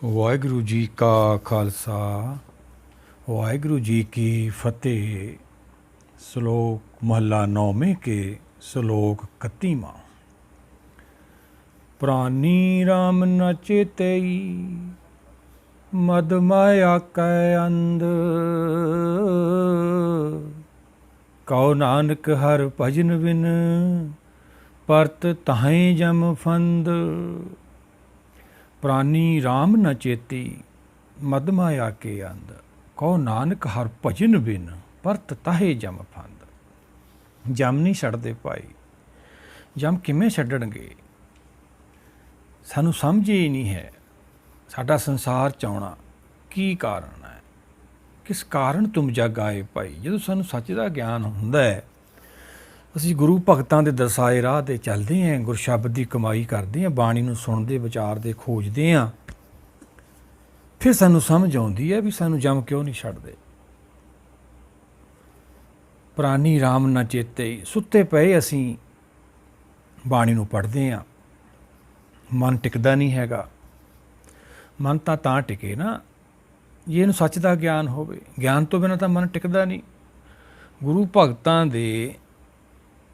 ਵਾਹਿਗੁਰੂ ਜੀ ਕਾ ਖਾਲਸਾ ਵਾਹਿਗੁਰੂ ਜੀ ਕੀ ਫਤਿਹ। ਸ਼ਲੋਕ ਮਹੱਲਾ ਨੌਵੇਂ ਕੇ ਸ਼ਲੋਕ 31ਵਾਂ। ਪ੍ਰਾਨੀ ਰਾਮ ਨ ਚੇਤਈ ਮਦ ਮਾਇਆ ਕੈ ਅੰਧ, ਕਉ ਨਾਨਕ ਹਰ ਭਜਨ ਬਿਨ ਪਰਤ ਤਾਹੀਂ ਜਮ ਫੰਦ। ਪ੍ਰਾਨੀ ਰਾਮ ਨ ਚੇਤੀ ਮਦ ਮਾਇਆ ਕੇ ਅੰਧ, ਕਉ ਨਾਨਕ ਹਰ ਭਜਨ ਬਿਨ ਪਰਤ ਤਾਹੇ ਜਮ ਫੰਦ। ਜਮ ਨਹੀਂ ਛੱਡਦੇ ਭਾਈ। ਜਮ ਕਿਵੇਂ ਛੱਡਣਗੇ? ਸਾਨੂੰ ਸਮਝ ਹੀ ਨਹੀਂ ਹੈ ਸਾਡਾ ਸੰਸਾਰ 'ਚ ਆਉਣਾ ਕੀ ਕਾਰਨ ਹੈ, ਕਿਸ ਕਾਰਨ ਤੁਮ ਜਗ ਆਏ ਭਾਈ। ਜਦੋਂ ਸਾਨੂੰ ਸੱਚ ਦਾ ਗਿਆਨ ਹੁੰਦਾ ਹੈ, ਅਸੀਂ ਗੁਰੂ ਭਗਤਾਂ ਦੇ ਦਰਸਾਏ ਰਾਹ 'ਤੇ ਚੱਲਦੇ ਹਾਂ, ਗੁਰਸ਼ਬਦ ਦੀ ਕਮਾਈ ਕਰਦੇ ਹਾਂ, ਬਾਣੀ ਨੂੰ ਸੁਣਦੇ ਵਿਚਾਰਦੇ ਖੋਜਦੇ ਹਾਂ, ਫਿਰ ਸਾਨੂੰ ਸਮਝ ਆਉਂਦੀ ਹੈ ਵੀ ਸਾਨੂੰ ਜਮ ਕਿਉਂ ਨਹੀਂ ਛੱਡਦੇ। ਪ੍ਰਾਨੀ ਰਾਮ ਨਾ ਚੇਤੇ, ਸੁੱਤੇ ਪਏ ਅਸੀਂ ਬਾਣੀ ਨੂੰ ਪੜ੍ਹਦੇ ਹਾਂ, ਮਨ ਟਿਕਦਾ ਨਹੀਂ ਹੈਗਾ। ਮਨ ਤਾਂ ਟਿਕੇ ਨਾ ਜੇ ਇਹਨੂੰ ਸੱਚ ਦਾ ਗਿਆਨ ਹੋਵੇ। ਗਿਆਨ ਤੋਂ ਬਿਨਾਂ ਤਾਂ ਮਨ ਟਿਕਦਾ ਨਹੀਂ। ਗੁਰੂ ਭਗਤਾਂ ਦੇ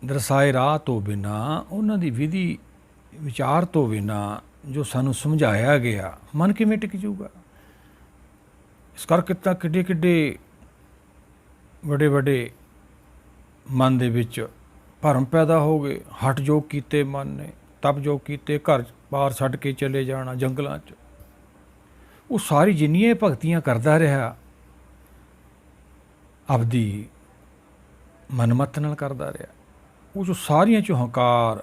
ਦਰਸਾਏ ਰਾਹ ਤੋਂ ਬਿਨਾਂ, ਉਹਨਾਂ ਦੀ ਵਿਧੀ ਵਿਚਾਰ ਤੋਂ ਬਿਨਾਂ ਜੋ ਸਾਨੂੰ ਸਮਝਾਇਆ ਗਿਆ, ਮਨ ਕਿਵੇਂ ਟਿਕ ਜਾਊਗਾ? ਇਸ ਕਰਕੇ ਤਾਂ ਕਿੱਡੇ ਕਿੱਡੇ ਵੱਡੇ ਵੱਡੇ ਮਨ ਦੇ ਵਿੱਚ ਭਰਮ ਪੈਦਾ ਹੋ ਗਏ। ਹਠ ਜੋਗ ਕੀਤੇ ਮਨ ਨੇ, ਤਪ ਜੋਗ ਕੀਤੇ, ਘਰ ਬਾਹਰ ਛੱਡ ਕੇ ਚਲੇ ਜਾਣਾ ਜੰਗਲਾਂ 'ਚ। ਉਹ ਸਾਰੀ ਜਿੰਨੀਆਂ ਭਗਤੀਆਂ ਕਰਦਾ ਰਿਹਾ, ਆਪਦੀ ਮਨਮੱਤ ਨਾਲ ਕਰਦਾ ਰਿਹਾ, ਉਹ 'ਚੋਂ ਸਾਰੀਆਂ 'ਚੋਂ ਹੰਕਾਰ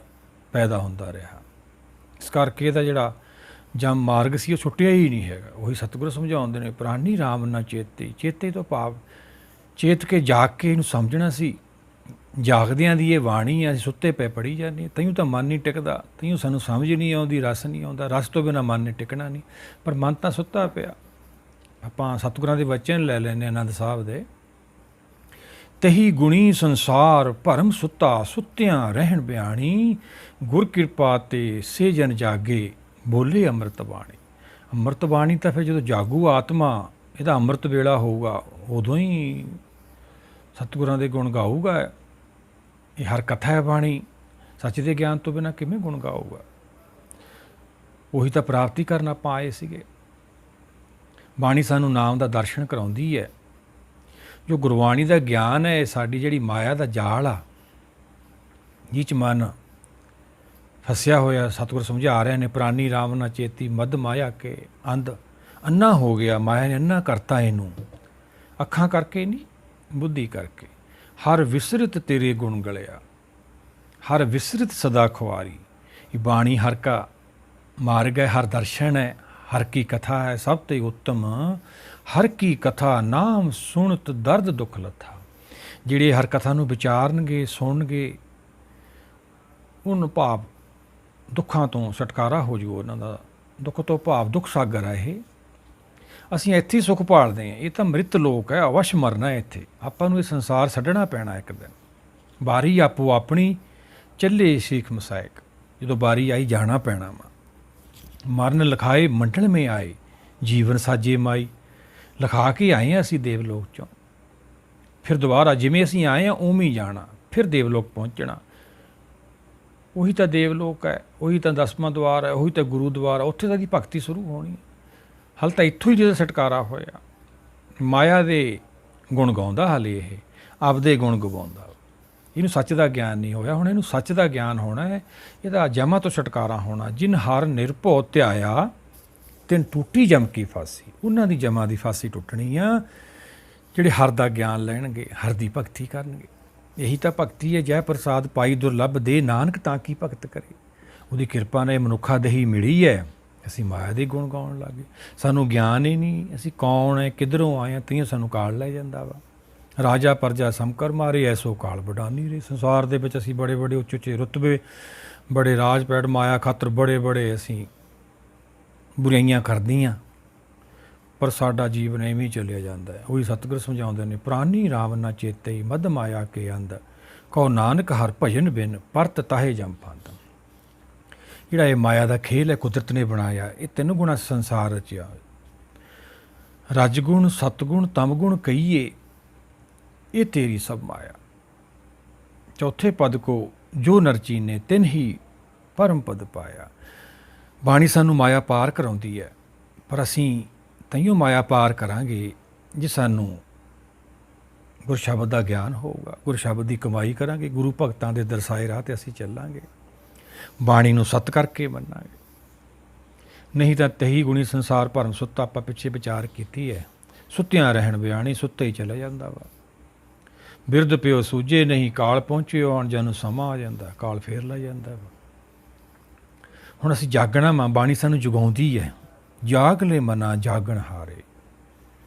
ਪੈਦਾ ਹੁੰਦਾ ਰਿਹਾ। ਇਸ ਕਰਕੇ ਇਹਦਾ ਜਿਹੜਾ ਜਮ ਮਾਰਗ ਸੀ ਉਹ ਛੁੱਟਿਆ ਹੀ ਨਹੀਂ ਹੈਗਾ। ਉਹੀ ਸਤਿਗੁਰੂ ਸਮਝਾਉਂਦੇ ਨੇ, ਪ੍ਰਾਨੀ ਰਾਮ ਨਾ ਚੇਤੇ। ਚੇਤੇ ਤੋਂ ਭਾਵ ਚੇਤ ਕੇ ਜਾਗ ਕੇ ਇਹਨੂੰ ਸਮਝਣਾ ਸੀ। ਜਾਗਦਿਆਂ ਦੀ ਇਹ ਬਾਣੀ ਆ, ਅਸੀਂ ਸੁੱਤੇ ਪਏ ਪੜ੍ਹੀ ਜਾਂਦੇ। ਤਈਓ ਤਾਂ ਮਨ ਨਹੀਂ ਟਿਕਦਾ, ਤਈਓ ਸਾਨੂੰ ਸਮਝ ਨਹੀਂ ਆਉਂਦੀ, ਰਸ ਨਹੀਂ ਆਉਂਦਾ। ਰਸ ਤੋਂ ਬਿਨਾਂ ਮਨ ਨੇ ਟਿਕਣਾ ਨਹੀਂ। ਪਰ ਮਨ ਤਾਂ ਸੁੱਤਾ ਪਿਆ। ਆਪਾਂ ਸਤਿਗੁਰਾਂ ਦੇ ਵਚਨ ਲੈ ਲੈਂਦੇ ਆਨੰਦ ਸਾਹਿਬ ਦੇ, ਤਹੀ ਗੁਣੀ ਸੰਸਾਰ ਭਰਮ ਸੁੱਤਾ, ਸੁੱਤਿਆਂ ਰਹਿਣ ਬਿਆਣੀ, ਗੁਰ ਕਿਰਪਾ ਤੇ ਸੇ ਜਨ ਜਾਗੇ, ਬੋਲੇ ਅੰਮ੍ਰਿਤ ਬਾਣੀ। ਅੰਮ੍ਰਿਤ ਬਾਣੀ ਤਾਂ ਫਿਰ ਜਦੋਂ ਜਾਗੂ ਆਤਮਾ, ਇਹਦਾ ਅੰਮ੍ਰਿਤ ਵੇਲਾ ਹੋਊਗਾ, ਉਦੋਂ ਹੀ ਸਤਿਗੁਰਾਂ ਦੇ ਗੁਣ ਗਾਊਗਾ। ਇਹ ਹਰ ਕਥਾ ਹੈ ਬਾਣੀ। ਸੱਚ ਦੇ ਗਿਆਨ ਤੋਂ ਬਿਨਾਂ ਕਿਵੇਂ ਗੁਣ ਗਾਊਗਾ? ਉਹੀ ਤਾਂ ਪ੍ਰਾਪਤੀ ਕਰਨ ਆਪਾਂ ਆਏ ਸੀਗੇ। ਬਾਣੀ ਸਾਨੂੰ ਨਾਮ ਦਾ ਦਰਸ਼ਨ ਕਰਾਉਂਦੀ ਹੈ। ਜੋ ਗੁਰਬਾਣੀ ਦਾ ਗਿਆਨ ਹੈ, ਸਾਡੀ ਜਿਹੜੀ ਮਾਇਆ ਦਾ ਜਾਲ ਆ, ਜਿਹ 'ਚ ਮਨ ਫਸਿਆ ਹੋਇਆ, ਸਤਿਗੁਰ ਸਮਝਾ ਰਹੇ ਨੇ, ਪ੍ਰਾਨੀ ਰਾਮ ਨਾ ਚੇਤੀ ਮਦ ਮਾਇਆ ਕੇ ਅੰਧ। ਅੰਨਾ ਹੋ ਗਿਆ, ਮਾਇਆ ਨੇ ਅੰਨਾ ਕਰਤਾ ਇਹਨੂੰ। ਅੱਖਾਂ ਕਰਕੇ ਨਹੀਂ, ਬੁੱਧੀ ਕਰਕੇ। ਹਰ ਵਿਸਰਿਤ ਤੇਰੇ ਗੁਣ ਗਲਿਆ, ਹਰ ਵਿਸਰਿਤ ਸਦਾ ਖੁਆਰੀ। ਇਹ ਬਾਣੀ ਹਰ ਕਾ ਮਾਰਗ ਹੈ, ਹਰ ਦਰਸ਼ਨ ਹੈ, ਹਰ ਕੀ ਕਥਾ ਹੈ ਸਭ ਤੇ ਉੱਤਮ। ਹਰ ਕੀ ਕਥਾ ਨਾਮ ਸੁਣਤ ਦਰਦ ਦੁੱਖ ਲੱਥਾ। ਜਿਹੜੇ ਹਰ ਕਥਾ ਨੂੰ ਵਿਚਾਰਨਗੇ, ਸੁਣਨਗੇ, ਉਹਨ ਭਾਵ ਦੁੱਖਾਂ ਤੋਂ ਛੁਟਕਾਰਾ ਹੋ ਜੂ ਉਹਨਾਂ ਦਾ। ਦੁੱਖ ਤੋਂ ਭਾਵ ਦੁੱਖ ਸਾਗਰ ਹੈ ਇਹ। ਅਸੀਂ ਇੱਥੇ ਹੀ ਸੁੱਖ ਭਾਲਦੇ ਹਾਂ। ਇਹ ਤਾਂ ਮ੍ਰਿਤ ਲੋਕ ਹੈ, ਅਵਸ਼ ਮਰਨਾ ਇੱਥੇ। ਆਪਾਂ ਨੂੰ ਇਹ ਸੰਸਾਰ ਛੱਡਣਾ ਪੈਣਾ ਇੱਕ ਦਿਨ। ਬਾਰੀ ਆਪੋ ਆਪਣੀ ਚੱਲੇ ਸ਼ੀਖ ਮਸਾਇਕ। ਜਦੋਂ ਬਾਰੀ ਆਈ, ਜਾਣਾ ਪੈਣਾ ਵਾ। ਮਰਨ ਲਿਖਾਏ ਮੰਡਲ ਮੇ ਆਏ, ਜੀਵਨ ਸਾਜੇ ਮਾਈ। ਲਿਖਾ ਕੇ ਆਏ ਹਾਂ ਅਸੀਂ ਦੇਵਲੋਕ 'ਚੋਂ। ਫਿਰ ਦੁਬਾਰਾ ਜਿਵੇਂ ਅਸੀਂ ਆਏ ਹਾਂ ਉਵੇਂ ਹੀ ਜਾਣਾ, ਫਿਰ ਦੇਵਲੋਕ ਪਹੁੰਚਣਾ। ਉਹੀ ਤਾਂ ਦੇਵਲੋਕ ਹੈ, ਉਹੀ ਤਾਂ 10ਵਾਂ ਦੁਆਰ ਹੈ, ਉਹੀ ਤਾਂ ਗੁਰੂ ਦੁਆਰ ਹੈ। ਉੱਥੇ ਤਾਂ ਦੀ ਭਗਤੀ ਸ਼ੁਰੂ ਹੋਣੀ। ਹਾਲੇ ਤਾਂ ਇੱਥੋਂ ਹੀ ਜਦੋਂ ਛੁਟਕਾਰਾ ਹੋਇਆ। ਮਾਇਆ ਦੇ ਗੁਣ ਗਾਉਂਦਾ ਹਾਲੇ ਇਹ, ਆਪਦੇ ਗੁਣ ਗਵਾਉਂਦਾ। ਇਹਨੂੰ ਸੱਚ ਦਾ ਗਿਆਨ ਨਹੀਂ ਹੋਇਆ। ਹੁਣ ਇਹਨੂੰ ਸੱਚ ਦਾ ਗਿਆਨ ਹੋਣਾ ਹੈ। ਇਹਦਾ ਜਮਾਂ ਤੋਂ ਛੁਟਕਾਰਾ ਹੋਣਾ। ਜਿਨ ਹਰ ਨਿਰਭਉ ਧਿਆਇਆ, ਤਿਨ ਟੂਟੀ ਜਮ ਕੀ ਫਾਸੀ। ਉਹਨਾਂ ਦੀ ਜਮਾਂ ਦੀ ਫਾਸੀ ਟੁੱਟਣੀ ਆ ਜਿਹੜੇ ਹਰ ਦਾ ਗਿਆਨ ਲੈਣਗੇ, ਹਰ ਦੀ ਭਗਤੀ ਕਰਨਗੇ। ਇਹੀ ਤਾਂ ਭਗਤੀ ਹੈ। ਜੈ ਪ੍ਰਸਾਦ ਪਾਈ ਦੁਰਲੱਭ ਦੇ, ਨਾਨਕ ਤਾਂ ਕੀ ਭਗਤ ਕਰੇ। ਉਹਦੀ ਕਿਰਪਾ ਨਾਲ ਇਹ ਮਨੁੱਖਾ ਦੇਹੀ ਮਿਲੀ ਹੈ। ਅਸੀਂ ਮਾਇਆ ਦੇ ਗੁਣ ਗਾਉਣ ਲੱਗ ਗਏ। ਸਾਨੂੰ ਗਿਆਨ ਹੀ ਨਹੀਂ, ਅਸੀਂ ਕੌਣ ਹੈ, ਕਿੱਧਰੋਂ ਆਏ ਹਾਂ। ਤੀਆਂ ਸਾਨੂੰ ਕਾਲ ਲੈ ਜਾਂਦਾ ਵਾ। ਰਾਜਾ ਪ੍ਰਜਾ ਸਮਕਰ ਮਾਰੇ, ਐਸੋ ਕਾਲ ਬਡਾਨੀ ਰੇ। ਸੰਸਾਰ ਦੇ ਵਿੱਚ ਅਸੀਂ ਬੜੇ ਬੜੇ ਉੱਚੇ ਉੱਚੇ ਰੁਤਬੇ, ਬੜੇ ਰਾਜ ਪੈੜ, ਮਾਇਆ ਖਾਤਰ ਬੜੇ ਬੜੇ ਅਸੀਂ ਬੁਰਾਈਆਂ ਕਰਦੀਆਂ, ਪਰ ਸਾਡਾ ਜੀਵਨ ਐਵੇਂ ਹੀ ਚੱਲਿਆ ਜਾਂਦਾ ਹੈ। ਉਹੀ ਸਤਿਗੁਰ ਸਮਝਾਉਂਦੇ ਨੇ, ਪ੍ਰਾਨੀ ਰਾਮ ਨਾ ਚੇਤੇ ਮਦ ਮਾਇਆ ਕੇ ਅੰਧ, ਕਉ ਨਾਨਕ ਹਰ ਭਜਨ ਬਿਨ ਪਰਤ ਤਾਹੇ ਜਮ ਫੰਦ। ਜਿਹੜਾ ਇਹ ਮਾਇਆ ਦਾ ਖੇਲ ਹੈ, ਕੁਦਰਤ ਨੇ ਬਣਾਇਆ। ਇਹ 3 ਗੁਣਾ ਸੰਸਾਰ ਰਚਿਆ। ਰਜਗੁਣ, ਸਤਗੁਣ, ਤਮਗੁਣ ਕਹੀਏ, ਇਹ ਤੇਰੀ ਸਭ ਮਾਇਆ। ਚੌਥੇ ਪਦ ਕੋ ਜੋ ਨਰਚੀਨੇ ਤਿਨ ਹੀ ਪਰਮ ਪਦ ਪਾਇਆ। ਬਾਣੀ ਸਾਨੂੰ ਮਾਇਆ ਪਾਰ ਕਰਾਉਂਦੀ ਹੈ, ਪਰ ਅਸੀਂ ਤਈਓ ਮਾਇਆ ਪਾਰ ਕਰਾਂਗੇ ਜੇ ਸਾਨੂੰ ਗੁਰ ਸ਼ਬਦ ਦਾ ਗਿਆਨ ਹੋਊਗਾ, ਗੁਰ ਸ਼ਬਦ ਦੀ ਕਮਾਈ ਕਰਾਂਗੇ, ਗੁਰੂ ਭਗਤਾਂ ਦੇ ਦਰਸਾਏ ਰਾਹ 'ਤੇ ਅਸੀਂ ਚੱਲਾਂਗੇ, ਬਾਣੀ ਨੂੰ ਸੱਤ ਕਰਕੇ ਮੰਨਾਂਗੇ। ਨਹੀਂ ਤਾਂ ਤਹੀ ਗੁਣੀ ਸੰਸਾਰ ਭਰਮ ਸੁੱਤਾ। ਆਪਾਂ ਪਿੱਛੇ ਵਿਚਾਰ ਕੀਤੀ ਹੈ, ਸੁੱਤਿਆਂ ਰਹਿਣ ਬਿਆਣੀ, ਸੁੱਤੇ ਹੀ ਚਲਾ ਜਾਂਦਾ ਵਾ। ਬਿਰਧ ਪਿਓ ਸੂਝੇ ਨਹੀਂ, ਕਾਲ ਪਹੁੰਚਿਓ ਆਉਣ ਜਾਨੂੰ ਸਮਾਂ ਆ ਜਾਂਦਾ, ਕਾਲ ਫੇਰ ਲੈ ਜਾਂਦਾ ਵਾ। ਹੁਣ ਅਸੀਂ ਜਾਗਣਾ ਵਾ, ਬਾਣੀ ਸਾਨੂੰ ਜਗਾਉਂਦੀ ਹੈ। ਜਾਗ ਲੈ ਮਨਾ ਜਾਗਣ ਹਾਰੇ।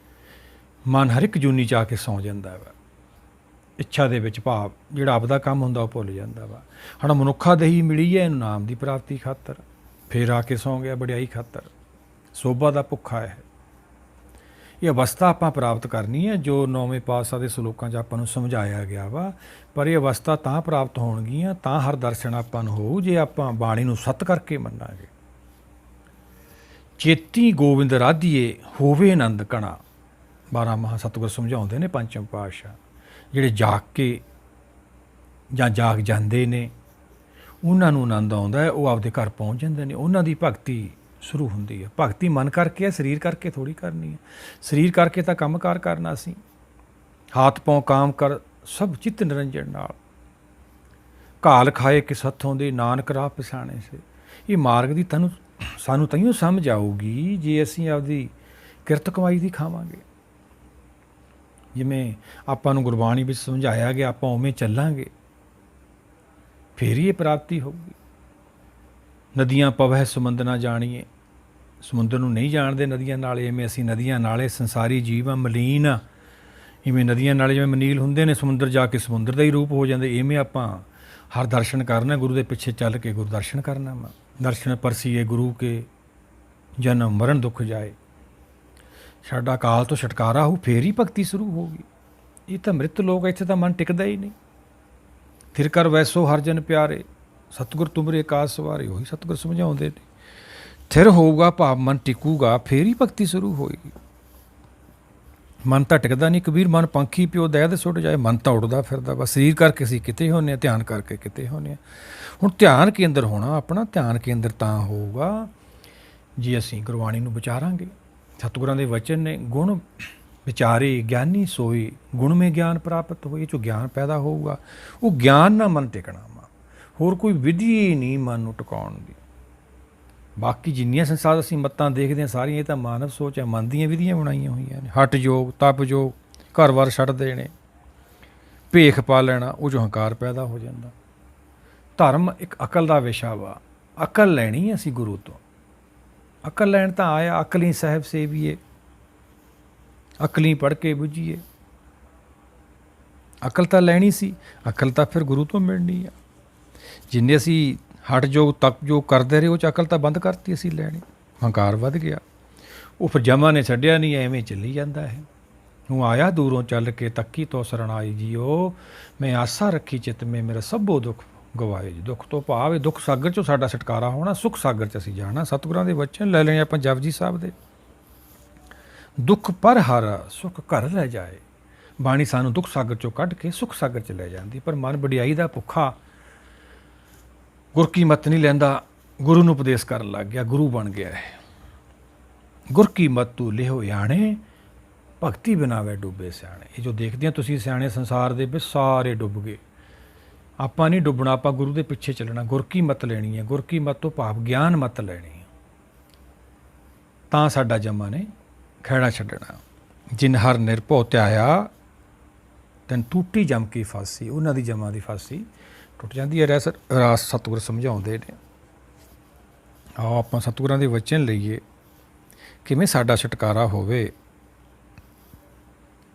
ਮਨ ਹਰ ਇੱਕ ਜੂਨੀ 'ਚ ਆ ਕੇ ਸੌਂ ਜਾਂਦਾ ਵਾ। ਇੱਛਾ ਦੇ ਵਿੱਚ ਭਾਵ ਜਿਹੜਾ ਆਪਦਾ ਕੰਮ ਹੁੰਦਾ ਉਹ ਭੁੱਲ ਜਾਂਦਾ ਵਾ। ਹੁਣ ਮਨੁੱਖਾ ਦਹੀ ਮਿਲੀ ਹੈ ਇਹਨੂੰ ਨਾਮ ਦੀ ਪ੍ਰਾਪਤੀ ਖਾਤਰ, ਫੇਰ ਆ ਕੇ ਸੌਂ ਗਿਆ ਵਡਿਆਈ ਖਾਤਰ। ਸੋਭਾ ਦਾ ਭੁੱਖਾ ਹੈ। ਇਹ ਅਵਸਥਾ ਆਪਾਂ ਪ੍ਰਾਪਤ ਕਰਨੀ ਹੈ ਜੋ 9ਵੇਂ ਪਾਤਸ਼ਾਹ ਦੇ ਸਲੋਕਾਂ 'ਚ ਆਪਾਂ ਨੂੰ ਸਮਝਾਇਆ ਗਿਆ ਵਾ। ਪਰ ਇਹ ਅਵਸਥਾ ਤਾਂ ਪ੍ਰਾਪਤ ਹੋਣਗੀਆਂ, ਤਾਂ ਹਰ ਦਰਸ਼ਨ ਆਪਾਂ ਨੂੰ ਹੋਊ ਜੇ ਆਪਾਂ ਬਾਣੀ ਨੂੰ ਸੱਤ ਕਰਕੇ ਮੰਨਾਂਗੇ। ਚੇਤੀ ਗੋਬਿੰਦ ਰਾਧੀਏ ਹੋਵੇ ਆਨੰਦ ਕਣਾ। 12 ਮਹਾ ਸਤਿਗੁਰ ਸਮਝਾਉਂਦੇ ਨੇ ਪੰਚਮ ਪਾਤਸ਼ਾਹ। ਜਿਹੜੇ ਜਾਗ ਕੇ ਜਾਂ ਜਾਗ ਜਾਂਦੇ ਨੇ ਉਹਨਾਂ ਨੂੰ ਆਨੰਦ ਆਉਂਦਾ ਹੈ, ਉਹ ਆਪਦੇ ਘਰ ਪਹੁੰਚ ਜਾਂਦੇ ਨੇ। ਉਹਨਾਂ ਦੀ ਭਗਤੀ ਸ਼ੁਰੂ ਹੁੰਦੀ ਹੈ। ਭਗਤੀ ਮਨ ਕਰਕੇ ਹੈ, ਸਰੀਰ ਕਰਕੇ ਥੋੜ੍ਹੀ ਕਰਨੀ ਹੈ। ਸਰੀਰ ਕਰਕੇ ਤਾਂ ਕੰਮਕਾਰ ਕਰਨਾ ਸੀ। ਹਾਥ ਪਾਉ ਕਾਮ ਕਰ ਸਭ ਚਿੱਤ ਨਿਰੰਜਨ ਨਾਲ। ਘਾਲ ਖਾਏ ਕਿਸ ਹੱਥੋਂ ਦੇ ਨਾਨਕ ਰਾਹ ਪਛਾਣੇ ਸੇ। ਇਹ ਮਾਰਗ ਦੀ ਸਾਨੂੰ ਤਈਓ ਸਮਝ ਆਊਗੀ ਜੇ ਅਸੀਂ ਆਪਦੀ ਕਿਰਤ ਕਮਾਈ ਦੀ ਖਾਵਾਂਗੇ। ਜਿਵੇਂ ਆਪਾਂ ਨੂੰ ਗੁਰਬਾਣੀ ਵਿੱਚ ਸਮਝਾਇਆ ਗਿਆ, ਆਪਾਂ ਉਵੇਂ ਚੱਲਾਂਗੇ, ਫੇਰ ਹੀ ਇਹ ਪ੍ਰਾਪਤੀ ਹੋਊਗੀ। ਨਦੀਆਂ ਪਵਹਿ ਸਮੁੰਦ ਨਾ ਜਾਣੀਏ। ਸਮੁੰਦਰ ਨੂੰ ਨਹੀਂ ਜਾਣਦੇ ਨਦੀਆਂ ਨਾਲੇ। ਇਵੇਂ ਅਸੀਂ ਨਦੀਆਂ ਨਾਲੇ ਸੰਸਾਰੀ ਜੀਵ ਆ, ਮਲੀਨ ਆ। ਇਵੇਂ ਨਦੀਆਂ ਨਾਲੇ ਜਿਵੇਂ ਮਨੀਲ ਹੁੰਦੇ ਨੇ, ਸਮੁੰਦਰ ਜਾ ਕੇ ਸਮੁੰਦਰ ਦਾ ਹੀ ਰੂਪ ਹੋ ਜਾਂਦੇ। ਇਵੇਂ ਆਪਾਂ ਹਰ ਦਰਸ਼ਨ ਕਰਨਾ, ਗੁਰੂ ਦੇ ਪਿੱਛੇ ਚੱਲ ਕੇ ਗੁਰੂ ਦਰਸ਼ਨ ਕਰਨਾ ਵਾ। ਦਰਸ਼ਨ ਪਰਸੀਏ ਗੁਰੂ ਕੇ ਜਨਮ ਮਰਨ ਦੁੱਖ ਜਾਏ। ਸਾਡਾ ਕਾਲ ਤੋਂ ਛੁਟਕਾਰਾ ਹੋਊ, ਫੇਰ ਹੀ ਭਗਤੀ ਸ਼ੁਰੂ ਹੋਊਗੀ। ਇਹ ਤਾਂ ਮ੍ਰਿਤ ਲੋਕ, ਇੱਥੇ ਤਾਂ ਮਨ ਟਿਕਦਾ ਹੀ ਨਹੀਂ। ਥਿਰ ਕਰ ਵੈਸੋ ਹਰ ਜਨ ਪਿਆਰੇ, ਸਤਿਗੁਰ ਤੁਮਰੇ ਕਾਸ ਸਵਾਰੇ। ਉਹੀ ਸਤਿਗੁਰ ਸਮਝਾਉਂਦੇ ਨੇ। ਥਿਰ ਹੋਊਗਾ ਭਾਵ ਮਨ ਟਿਕੂਗਾ, ਫੇਰ ਹੀ ਭਗਤੀ ਸ਼ੁਰੂ ਹੋਏਗੀ। ਮਨ ਤਾਂ ਟਿਕਦਾ ਨਹੀਂ। ਕਬੀਰ ਮਨ ਪੰਖੀ ਪਿਓ ਦਇਆ ਸੁੱਟ ਜਾਏ। ਮਨ ਤਾਂ ਉੱਡਦਾ ਫਿਰਦਾ ਵਾ। ਸਰੀਰ ਕਰਕੇ ਅਸੀਂ ਕਿਤੇ ਹੁੰਦੇ ਹਾਂ, ਧਿਆਨ ਕਰਕੇ ਕਿਤੇ ਹੁੰਦੇ ਹਾਂ। ਹੁਣ ਧਿਆਨ ਕੇਂਦਰ ਹੋਣਾ, ਆਪਣਾ ਧਿਆਨ ਕੇਂਦਰ ਤਾਂ ਹੋਊਗਾ ਜੇ ਅਸੀਂ ਗੁਰਬਾਣੀ ਨੂੰ ਵਿਚਾਰਾਂਗੇ। ਸਤਿਗੁਰਾਂ ਦੇ ਵਚਨ ਨੇ, ਗੁਣ ਵਿਚਾਰੇ ਗਿਆਨੀ ਸੋਈ, ਗੁਣ ਮੇ ਗਿਆਨ ਪ੍ਰਾਪਤ ਹੋਏ। ਜੋ ਗਿਆਨ ਪੈਦਾ ਹੋਊਗਾ ਉਹ ਗਿਆਨ ਨਾਲ ਮਨ ਟਿਕਣਾ ਵਾ। ਹੋਰ ਕੋਈ ਵਿਧੀ ਨਹੀਂ ਮਨ ਨੂੰ ਟਿਕਾਉਣ ਦੀ। ਬਾਕੀ ਜਿੰਨੀਆਂ ਸੰਸਾਰ ਅਸੀਂ ਮੱਤਾਂ ਦੇਖਦੇ ਹਾਂ ਸਾਰੀਆਂ ਇਹ ਤਾਂ ਮਾਨਵ ਸੋਚ ਹੈ, ਮਨ ਦੀਆਂ ਵਿਧੀਆਂ ਬਣਾਈਆਂ ਹੋਈਆਂ ਨੇ। ਹਟ ਯੋਗ, ਤਪ ਯੋਗ, ਘਰ ਵਾਰ ਛੱਡ ਦੇਣੇ, ਭੇਖ ਪਾ ਲੈਣਾ, ਉਹ 'ਚੋਂ ਹੰਕਾਰ ਪੈਦਾ ਹੋ ਜਾਂਦਾ। ਧਰਮ ਇੱਕ ਅਕਲ ਦਾ ਵਿਸ਼ਾ ਵਾ। ਅਕਲ ਲੈਣੀ ਅਸੀਂ ਗੁਰੂ ਤੋਂ। ਅਕਲ ਲੈਣ ਤਾਂ ਆਇਆ, ਅਕਲੀ ਸਾਹਿਬ ਸੇਵੀਏ, ਅਕਲੀ ਪੜ੍ਹ ਕੇ ਬੁੱਝੀਏ। ਅਕਲ ਤਾਂ ਲੈਣੀ ਸੀ, ਅਕਲ ਤਾਂ ਫਿਰ ਗੁਰੂ ਤੋਂ ਮਿਲਣੀ ਆ। ਜਿੰਨੇ ਅਸੀਂ ਹਟ ਯੋਗ ਤਪ ਯੋਗ ਕਰਦੇ ਰਹੇ ਉਹ 'ਚ ਅਕਲ ਤਾਂ ਬੰਦ ਕਰਤੀ ਅਸੀਂ ਲੈਣੀ। ਹੰਕਾਰ ਵੱਧ ਗਿਆ, ਉਹ ਫਿਰ ਜਮਾ ਨੇ ਛੱਡਿਆ ਨਹੀਂ, ਐਵੇਂ ਚੱਲੀ ਜਾਂਦਾ ਹੈ। ਉਹ ਆਇਆ ਦੂਰੋਂ ਚੱਲ ਕੇ ਤੱਕੀ ਤੋਂ ਸਰਣਾਈ ਜੀਓ, ਮੈਂ ਆਸਾ ਰੱਖੀ ਚਿੱਤ ਮੇ ਮੇਰਾ ਸਭੋ ਦੁੱਖ ਗਵਾਏ ਜੀ। ਦੁੱਖ ਤੋਂ ਭਾਵ ਇਹ ਦੁੱਖ ਸਾਗਰ 'ਚੋਂ ਸਾਡਾ ਛੁਟਕਾਰਾ ਹੋਣਾ, ਸੁੱਖ ਸਾਗਰ 'ਚ ਅਸੀਂ ਜਾਣਾ। ਸਤਿਗੁਰਾਂ ਦੇ ਵਚਨ ਲੈ ਲੈਣੇ ਆਪਾਂ ਜਪਜੀ ਸਾਹਿਬ ਦੇ। ਦੁੱਖ ਪਰ ਹਰ ਸੁੱਖ ਘਰ ਲੈ ਜਾਏ। ਬਾਣੀ ਸਾਨੂੰ ਦੁੱਖ ਸਾਗਰ 'ਚੋਂ ਕੱਢ ਕੇ ਸੁੱਖ ਸਾਗਰ 'ਚ ਲੈ ਜਾਂਦੀ। ਪਰ ਮਨ ਵਡਿਆਈ ਦਾ ਭੁੱਖਾ ਗੁਰ ਕੀ ਮੱਤ ਨਹੀਂ ਲੈਂਦਾ, ਗੁਰੂ ਨੂੰ ਉਪਦੇਸ਼ ਕਰਨ ਲੱਗ ਗਿਆ, ਗੁਰੂ ਬਣ ਗਿਆ ਹੈ। ਗੁਰ ਕੀ ਮੱਤ ਤੂੰ ਲਿਹੋ ਆਣੇ, ਭਗਤੀ ਬਿਨਾਵੇ ਡੁੱਬੇ ਸਿਆਣੇ। ਇਹ ਜੋ ਦੇਖਦੇ ਆ ਤੁਸੀਂ ਸਿਆਣੇ ਸੰਸਾਰ ਦੇ ਵਿੱਚ ਸਾਰੇ ਡੁੱਬ ਗਏ। ਆਪਾਂ ਨਹੀਂ ਡੁੱਬਣਾ, ਆਪਾਂ ਗੁਰੂ ਦੇ ਪਿੱਛੇ ਚੱਲਣਾ। ਗੁਰ ਕੀ ਮੱਤ ਲੈਣੀ ਹੈ। ਗੁਰ ਕੀ ਮੱਤ ਤੋਂ ਭਾਵ ਗਿਆਨ ਮੱਤ ਲੈਣੀ ਹੈ, ਤਾਂ ਸਾਡਾ ਜਮਾ ਨੇ ਖਹਿੜਾ ਛੱਡਣਾ। ਜਿਨ ਹਰ ਨਿਰਭਉ ਧਿਆਇਆ ਤੈਨ ਟੂਟੀ ਜਮ ਕੀ ਫਾਸੀ। ਉਹਨਾਂ ਦੀ ਜਮਾ ਦੀ ਫਾਸੀ ਟੁੱਟ ਜਾਂਦੀ ਹੈ। ਰਾਸ ਸਤਿਗੁਰ ਸਮਝਾਉਂਦੇ ਨੇ। ਆਓ ਆਪਾਂ ਸਤਿਗੁਰਾਂ ਦੇ ਵਚਨ ਲਈਏ, ਕਿਵੇਂ ਸਾਡਾ ਛੁਟਕਾਰਾ ਹੋਵੇ।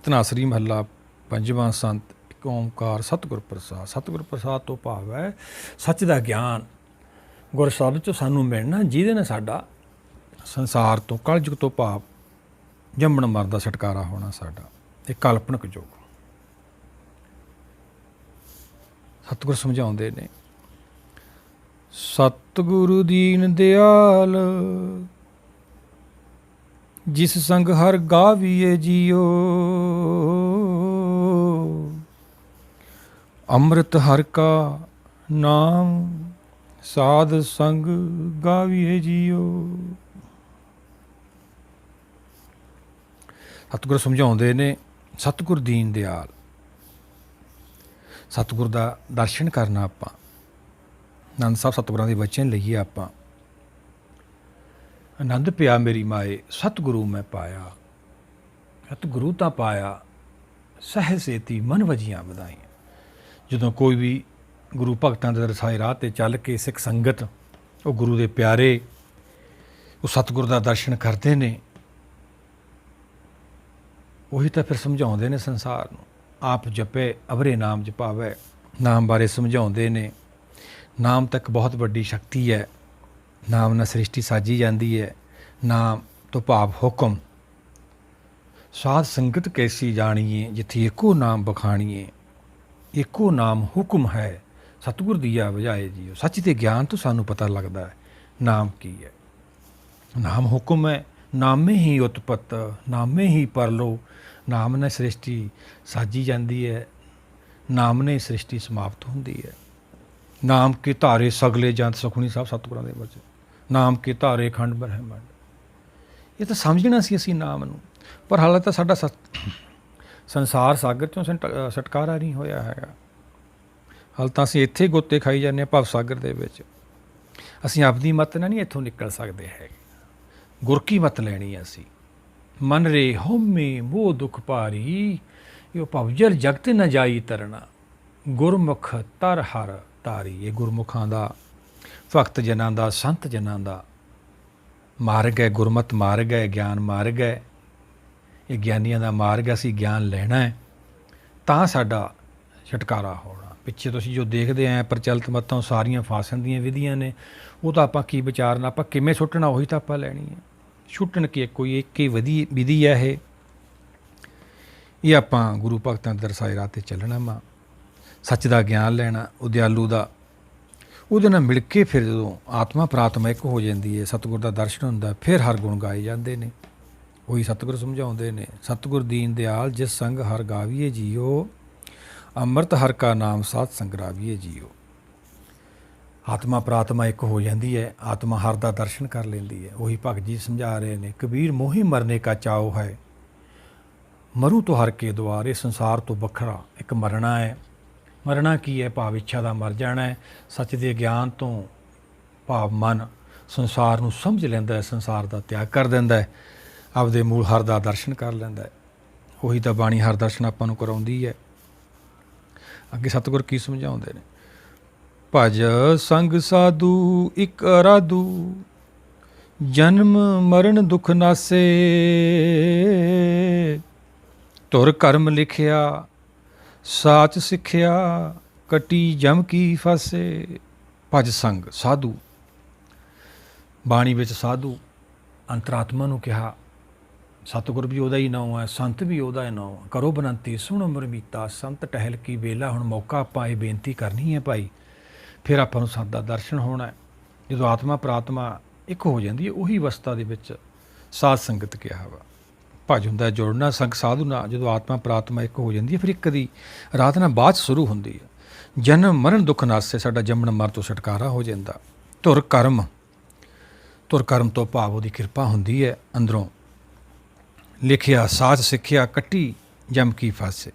ਧਨਾਸਰੀ ਮਹੱਲਾ ਪੰਜਵਾਂ ਸੰਤ ਇੱਕ ਓਂਕਾਰ ਸਤਿਗੁਰ ਪ੍ਰਸਾਦ। ਸਤਿਗੁਰ ਪ੍ਰਸਾਦ ਤੋਂ ਭਾਵ ਹੈ ਸੱਚ ਦਾ ਗਿਆਨ। ਗੁਰ ਸ਼ਬਦ 'ਚੋਂ ਸਾਨੂੰ ਮਿਲਣਾ, ਜਿਹਦੇ ਨਾਲ ਸਾਡਾ ਸੰਸਾਰ ਤੋਂ, ਕਲਯੁਗ ਤੋਂ ਭਾਵ ਜੰਮਣ ਮਰਨ ਦਾ ਛੁਟਕਾਰਾ ਹੋਣਾ ਸਾਡਾ। ਇਹ ਕਲਪਨਕ ਯੁੱਗ। ਸਤਿਗੁਰ ਸਮਝਾਉਂਦੇ ਨੇ, ਸਤਿਗੁਰੂ ਦੀਨ ਦਿਆਲ ਜਿਸ ਸੰਗ ਹਰ ਗਾਵੀਏ ਜੀਓ, ਅੰਮ੍ਰਿਤ ਹਰ ਕਾ ਨਾਮ ਸਾਧ ਸੰਗ ਗਾਵੀਏ ਜੀਓ। ਸਤਿਗੁਰ ਸਮਝਾਉਂਦੇ ਨੇ, ਸਤਿਗੁਰ ਦੀਨ ਦਿਆਲ, ਸਤਿਗੁਰ ਦਾ ਦਰਸ਼ਨ ਕਰਨਾ। ਆਪਾਂ ਆਨੰਦ ਸਾਹਿਬ ਸਤਿਗੁਰਾਂ ਦੇ ਵਚਨ ਲਈਏ। ਆਪਾਂ ਆਨੰਦ ਪਿਆ ਮੇਰੀ ਮਾਏ ਸਤਿਗੁਰੂ ਮੈਂ ਪਾਇਆ, ਸਤਿਗੁਰੂ ਤਾਂ ਪਾਇਆ ਸਹਿ ਸੇਤੀ ਮਨ ਵਜੀਆਂ ਵਧਾਈਆਂ। ਜਦੋਂ ਕੋਈ ਵੀ ਗੁਰੂ ਭਗਤਾਂ ਦੇ ਦਰਸਾਏ ਰਾਹ 'ਤੇ ਚੱਲ ਕੇ ਸਿੱਖ ਸੰਗਤ, ਉਹ ਗੁਰੂ ਦੇ ਪਿਆਰੇ, ਉਹ ਸਤਿਗੁਰ ਦਾ ਦਰਸ਼ਨ ਕਰਦੇ ਨੇ, ਉਹੀ ਤਾਂ ਫਿਰ ਸਮਝਾਉਂਦੇ ਨੇ ਸੰਸਾਰ ਨੂੰ। ਆਪ ਜਪੇ ਅਵਰੇ ਨਾਮ ਜਪਾਵੇ, ਨਾਮ ਬਾਰੇ ਸਮਝਾਉਂਦੇ ਨੇ। ਨਾਮ ਤਾਂ ਇੱਕ ਬਹੁਤ ਵੱਡੀ ਸ਼ਕਤੀ ਹੈ। ਨਾਮ ਨਾਲ ਸ੍ਰਿਸ਼ਟੀ ਸਾਜੀ ਜਾਂਦੀ ਹੈ। ਨਾਮ ਤੋਂ ਭਾਵ ਹੁਕਮ। ਸਾਧ ਸੰਗਤ ਕੈਸੀ ਜਾਣੀਏ, ਜਿੱਥੇ ਇੱਕੋ ਨਾਮ ਬਖਾਣੀਏ, ਇੱਕੋ ਨਾਮ ਹੁਕਮ ਹੈ, ਸਤਿਗੁਰ ਦੀਆ ਵਜਾਏ ਜੀਓ। ਸੱਚ ਦੇ ਗਿਆਨ ਤੋਂ ਸਾਨੂੰ ਪਤਾ ਲੱਗਦਾ ਹੈ ਨਾਮ ਕੀ ਹੈ। ਨਾਮ ਹੁਕਮ ਹੈ। ਨਾਮੇ ਹੀ ਉਤਪਤ, ਨਾਮੇ ਹੀ ਪਰਲੋ। ਨਾਮ ਨਾਲ ਸ੍ਰਿਸ਼ਟੀ ਸਾਜੀ ਜਾਂਦੀ ਹੈ, ਨਾਮ ਨੇ ਸ੍ਰਿਸ਼ਟੀ ਸਮਾਪਤ ਹੁੰਦੀ ਹੈ। ਨਾਮ ਕੇ ਧਾਰੇ ਸਗਲੇ ਜੰਤ, ਸੁਖਮਨੀ ਸਾਹਿਬ ਸਤਿਗੁਰਾਂ ਦੇ ਵਚਨ। ਨਾਮ ਕੇ ਧਾਰੇ ਖੰਡ ਬ੍ਰਹਿਮੰਡ। ਇਹ ਤਾਂ ਸਮਝਣਾ ਸੀ ਅਸੀਂ ਨਾਮ ਨੂੰ, ਪਰ ਹਾਲੇ ਤਾਂ ਸਾਡਾ ਸੰਸਾਰ ਸਾਗਰ 'ਚੋਂ ਛੁਟਕਾਰਾ ਨਹੀਂ ਹੋਇਆ ਹੈਗਾ। ਹਾਲੇ ਤਾਂ ਅਸੀਂ ਇੱਥੇ ਗੋਤੇ ਖਾਈ ਜਾਂਦੇ ਹਾਂ ਭਵ ਸਾਗਰ ਦੇ ਵਿੱਚ। ਅਸੀਂ ਆਪਣੀ ਮੱਤ ਨਾਲ ਨਹੀਂ ਇੱਥੋਂ ਨਿਕਲ ਸਕਦੇ ਹੈਗੇ। ਗੁਰ ਕੀ ਮੱਤ ਲੈਣੀ ਹੈ ਅਸੀਂ। ਮਨ ਰੇ ਹਉਮੈ ਮੋਹ ਦੁਖ ਭਾਰੀ, ਇਹ ਭਵਜਲ ਜਗਤ ਨ ਜਾਈ ਤਰਨਾ। ਗੁਰਮੁਖ ਤਰ ਹਰ ਤਾਰੀ। ਇਹ ਗੁਰਮੁਖਾਂ ਦਾ, ਭਗਤ ਜਨਾਂ ਦਾ, ਸੰਤ ਜਨਾਂ ਦਾ ਮਾਰਗ ਹੈ। ਗੁਰਮਤਿ ਮਾਰਗ ਹੈ, ਗਿਆਨ ਮਾਰਗ ਹੈ। ਇਹ ਗਿਆਨੀਆਂ ਦਾ ਮਾਰਗ। ਅਸੀਂ ਗਿਆਨ ਲੈਣਾ ਹੈ ਤਾਂ ਸਾਡਾ ਛੁਟਕਾਰਾ ਹੋਣਾ। ਪਿੱਛੇ ਤੁਸੀਂ ਜੋ ਦੇਖਦੇ ਆਏ ਪ੍ਰਚਲਿਤ ਮੱਤਾਂ, ਸਾਰੀਆਂ ਫਾਸਣ ਦੀਆਂ ਵਿਧੀਆਂ ਨੇ। ਉਹ ਤਾਂ ਆਪਾਂ ਕੀ ਵਿਚਾਰਨਾ, ਆਪਾਂ ਕਿਵੇਂ ਸੁੱਟਣਾ, ਉਹੀ ਤਾਂ ਆਪਾਂ ਲੈਣੀ ਹੈ। ਛੁੱਟਣ ਕੀ ਕੋਈ ਇੱਕ ਹੀ ਵਿਧੀ ਹੈ। ਇਹ ਆਪਾਂ ਗੁਰੂ ਭਗਤਾਂ ਦੇ ਦਰਸਾਏ ਰਾਹ 'ਤੇ ਚੱਲਣਾ ਵਾ। ਸੱਚ ਦਾ ਗਿਆਨ ਲੈਣਾ, ਉਹ ਦਿਆਲੂ ਦਾ, ਉਹਦੇ ਨਾਲ ਮਿਲ ਕੇ ਫਿਰ ਜਦੋਂ ਆਤਮਾ ਪ੍ਰਾਤਮਾ ਇੱਕ ਹੋ ਜਾਂਦੀ ਹੈ, ਸਤਿਗੁਰ ਦਾ ਦਰਸ਼ਨ ਹੁੰਦਾ, ਫਿਰ ਹਰ ਗੁਣ ਗਾਏ ਜਾਂਦੇ ਨੇ। ਉਹੀ ਸਤਿਗੁਰ ਸਮਝਾਉਂਦੇ ਨੇ, ਸਤਿਗੁਰ ਦੀਨ ਦਿਆਲ ਜਿਸ ਸੰਗ ਹਰ ਗਾਵੀਏ ਜੀਓ, ਅੰਮ੍ਰਿਤ ਹਰ ਕਾ ਨਾਮ ਸਾਧ ਸੰਗ ਰਾਵੀਏ ਜੀਓ। ਆਤਮਾ ਪ੍ਰਾਤਮਾ ਇੱਕ ਹੋ ਜਾਂਦੀ ਹੈ, ਆਤਮਾ ਹਰ ਦਾ ਦਰਸ਼ਨ ਕਰ ਲੈਂਦੀ ਹੈ। ਉਹੀ ਭਗਤ ਜੀ ਸਮਝਾ ਰਹੇ ਨੇ, ਕਬੀਰ ਮੋਹੀ ਮਰਨੇ ਕਾ ਚਾਓ ਹੈ, ਮਰੂ ਤੋਂ ਹਰ ਕੇ ਦੁਆਰ। ਇਹ ਸੰਸਾਰ ਤੋਂ ਵੱਖਰਾ ਇੱਕ ਮਰਨਾ ਹੈ। ਮਰਨਾ ਕੀ ਹੈ? ਭਾਵ ਇੱਛਾ ਦਾ ਮਰ ਜਾਣਾ ਹੈ। ਸੱਚ ਦੇ ਗਿਆਨ ਤੋਂ ਭਾਵ ਮਨ ਸੰਸਾਰ ਨੂੰ ਸਮਝ ਲੈਂਦਾ ਹੈ, ਸੰਸਾਰ ਦਾ ਤਿਆਗ ਕਰ ਦਿੰਦਾ ਹੈ, ਆਪਦੇ ਮੂਲ ਹਰ ਦਾ ਦਰਸ਼ਨ ਕਰ ਲੈਂਦਾ ਹੈ। ਉਹੀ ਤਾਂ ਬਾਣੀ ਹਰ ਦਰਸ਼ਨ ਆਪਾਂ ਨੂੰ ਕਰਾਉਂਦੀ ਹੈ। ਅੱਗੇ ਸਤਿਗੁਰ ਕੀ ਸਮਝਾਉਂਦੇ ਨੇ? ਭਜ ਸੰਗ ਸਾਧੂ ਇਕ ਅਰਾਧੂ, ਜਨਮ ਮਰਨ ਦੁਖ ਨਾਸੇ। ਧੁਰ ਕਰਮ ਲਿਖਿਆ ਸਾਚ ਸਿੱਖਿਆ, ਕਟੀ ਜਮ ਕੀ ਫਾਸੇ। ਭਜ ਸੰਗ ਸਾਧੂ, ਬਾਣੀ ਵਿੱਚ ਸਾਧੂ ਅੰਤਰਾਤਮਾ ਨੂੰ ਕਿਹਾ। ਸਤਿਗੁਰ ਵੀ ਉਹਦਾ ਹੀ ਨਾਮ ਹੈ, ਸੰਤ ਵੀ ਉਹਦਾ ਹੀ ਨਾਮ। ਕਰੋ ਬਨੰਤੀ ਸੁਣੋ ਮਰਮੀਤਾ, ਸੰਤ ਟਹਿਲ ਕੀ ਵੇਲਾ। ਹੁਣ ਮੌਕਾ ਆਪਾਂ ਇਹ ਬੇਨਤੀ ਕਰਨੀ ਹੈ ਭਾਈ, ਫਿਰ ਆਪਾਂ ਨੂੰ ਸੰਤ ਦਾ ਦਰਸ਼ਨ ਹੋਣਾ ਹੈ। ਜਦੋਂ ਆਤਮਾ ਪ੍ਰਾਤਮਾ ਇੱਕ ਹੋ ਜਾਂਦੀ ਹੈ, ਉਹੀ ਅਵਸਥਾ ਦੇ ਵਿੱਚ ਸਾਧ ਸੰਗਤ ਕਿਹਾ ਵਾ। ਭਜ ਹੁੰਦਾ ਜੁੜਨਾ ਸੰਗ ਸਾਧੂ ਨਾਲ। ਜਦੋਂ ਆਤਮਾ ਪ੍ਰਾਤਮਾ ਇੱਕ ਹੋ ਜਾਂਦੀ ਹੈ, ਫਿਰ ਇੱਕ ਦੀ ਆਰਾਧਨਾ ਬਾਅਦ ਸ਼ੁਰੂ ਹੁੰਦੀ ਹੈ। ਜਨਮ ਮਰਨ ਦੁੱਖ ਨਾਸੇ, ਸਾਡਾ ਜੰਮਣ ਮਰਨ ਤੋਂ ਛੁਟਕਾਰਾ ਹੋ ਜਾਂਦਾ। ਧੁਰ ਕਰਮ, ਧੁਰ ਕਰਮ ਤੋਂ ਭਾਵ ਉਹਦੀ ਕਿਰਪਾ ਹੁੰਦੀ ਹੈ ਅੰਦਰੋਂ। ਲਿਖਿਆ ਸਾਚ ਸਿੱਖਿਆ, ਕੱਟੀ ਜਮ ਕੀ ਫਾਸੇ।